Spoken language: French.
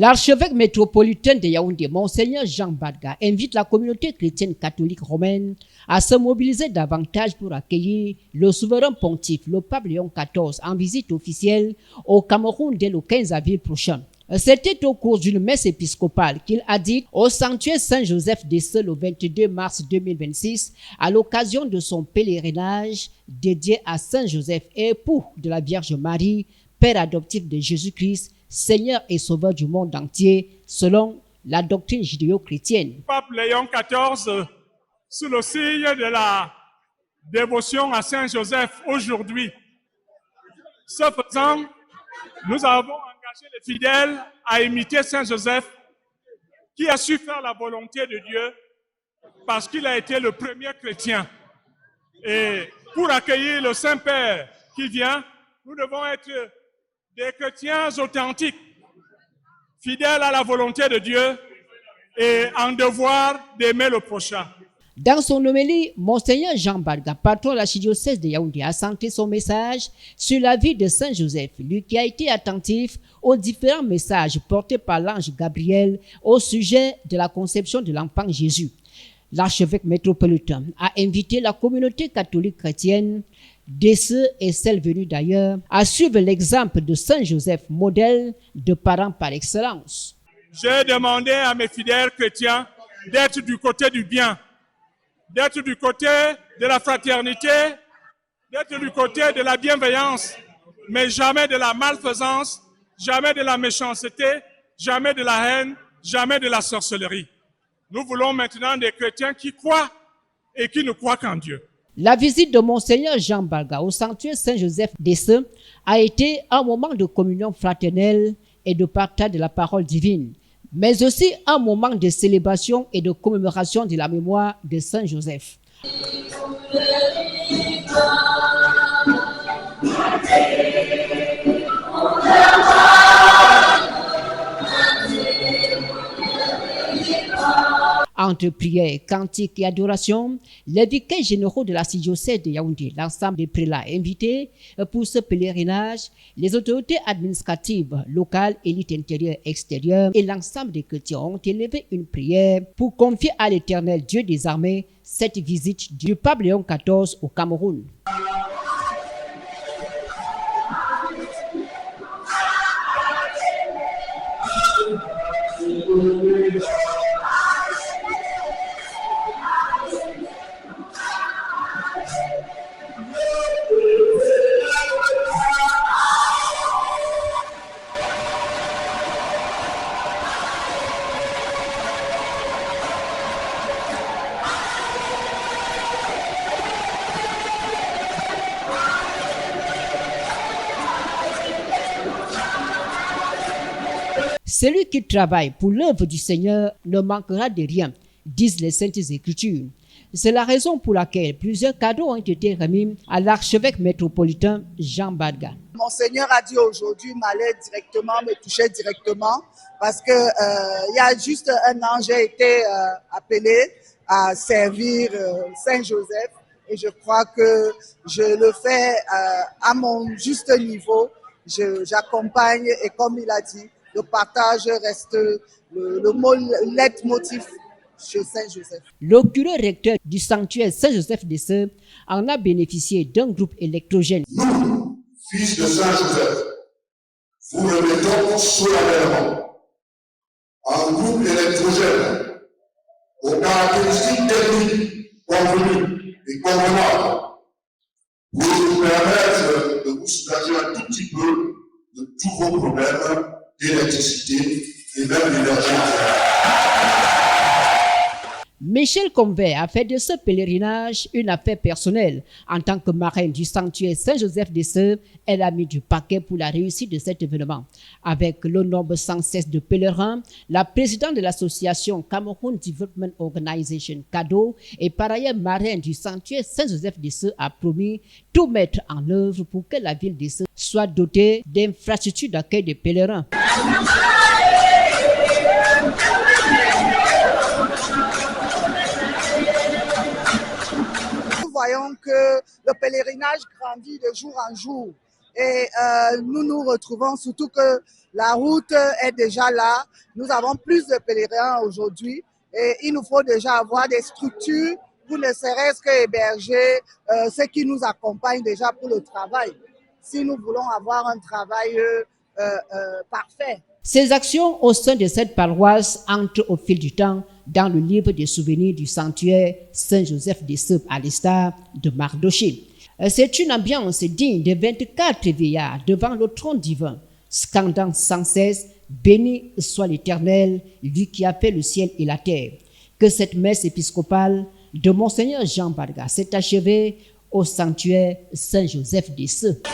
L'archevêque métropolitain de Yaoundé, Monseigneur Jean Badga, invite la communauté chrétienne catholique romaine à se mobiliser davantage pour accueillir le souverain pontife, le pape Léon XIV, en visite officielle au Cameroun dès le 15 avril prochain. C'était au cours d'une messe épiscopale qu'il a dit au sanctuaire Saint-Joseph d'Esseux le 22 mars 2026 à l'occasion de son pèlerinage dédié à Saint-Joseph, époux de la Vierge Marie, père adoptif de Jésus-Christ, Seigneur et Sauveur du monde entier, selon la doctrine judéo-chrétienne. Pape Léon XIV, sous le signe de la dévotion à Saint-Joseph aujourd'hui. Ce faisant, nous avons engagé les fidèles à imiter Saint-Joseph, qui a su faire la volonté de Dieu parce qu'il a été le premier chrétien. Et pour accueillir le Saint-Père qui vient, nous devons être des chrétiens authentiques, fidèles à la volonté de Dieu et en devoir d'aimer le prochain. Dans son homélie, Monseigneur Jean Badga, patron de l'archidiocèse de Yaoundé, a centré son message sur la vie de Saint Joseph, lui qui a été attentif aux différents messages portés par l'ange Gabriel au sujet de la conception de l'enfant Jésus. L'archevêque métropolitain a invité la communauté catholique chrétienne, d'Esseux et celles venues d'ailleurs, à suivre l'exemple de Saint Joseph, modèle de parents par excellence. J'ai demandé à mes fidèles chrétiens d'être du côté du bien, d'être du côté de la fraternité, d'être du côté de la bienveillance, mais jamais de la malfaisance, jamais de la méchanceté, jamais de la haine, jamais de la sorcellerie. Nous voulons maintenant des chrétiens qui croient et qui ne croient qu'en Dieu. La visite de Monseigneur Jean Badga au sanctuaire Saint-Joseph d'Esseux a été un moment de communion fraternelle et de partage de la parole divine, mais aussi un moment de célébration et de commémoration de la mémoire de Saint Joseph. Entre prières, cantiques et adoration, les vicaires généraux de l'archidiocèse de Yaoundé, l'ensemble des prélats invités pour ce pèlerinage, les autorités administratives locales, élites intérieures et extérieures et l'ensemble des chrétiens ont élevé une prière pour confier à l'Éternel Dieu des armées cette visite du pape Léon XIV au Cameroun. Celui qui travaille pour l'œuvre du Seigneur ne manquera de rien, disent les Saintes Écritures. C'est la raison pour laquelle plusieurs cadeaux ont été remis à l'archevêque métropolitain Jean Badga. Monseigneur a dit aujourd'hui m'allait directement, me toucher directement, parce que il y a juste un an, j'ai été appelé à servir Saint Joseph et je crois que je le fais à mon juste niveau. J'accompagne et comme il a dit, le partage reste le mot leitmotiv chez Saint-Joseph. Le curé recteur du sanctuaire Saint-Joseph d'Esseux en a bénéficié d'un groupe électrogène. Nous, fils de Saint-Joseph, vous le mettons solennellement en groupe électrogène aux caractéristiques techniques convenues et convenables pour vous permettre de vous soulager un tout petit peu de tous vos problèmes d'électricité et même d'énergie. Michel Convert a fait de ce pèlerinage une affaire personnelle. En tant que marraine du sanctuaire Saint-Joseph d'Esseux, elle a mis du paquet pour la réussite de cet événement. Avec le nombre sans cesse de pèlerins, la présidente de l'association Cameroun Development Organization CADO et par ailleurs marraine du sanctuaire Saint-Joseph d'Esseux a promis tout mettre en œuvre pour que la ville d'Esseux soit dotée d'infrastructures d'accueil des pèlerins. Nous voyons que le pèlerinage grandit de jour en jour. Et nous nous retrouvons, surtout que la route est déjà là. Nous avons plus de pèlerins aujourd'hui et il nous faut déjà avoir des structures pour ne serait-ce qu'héberger ceux qui nous accompagnent déjà pour le travail. Si nous voulons avoir un travail parfait. Ces actions au sein de cette paroisse entrent au fil du temps dans le livre des souvenirs du sanctuaire Saint-Joseph des Ceubres à l'Estard de Mardochée. C'est une ambiance digne de 24 vieillards devant le trône divin, scandant sans cesse « Béni soit l'Éternel, lui qui a fait le ciel et la terre ». Que cette messe épiscopale de Monseigneur Jean Badga s'est achevée au sanctuaire Saint-Joseph des Ceubres.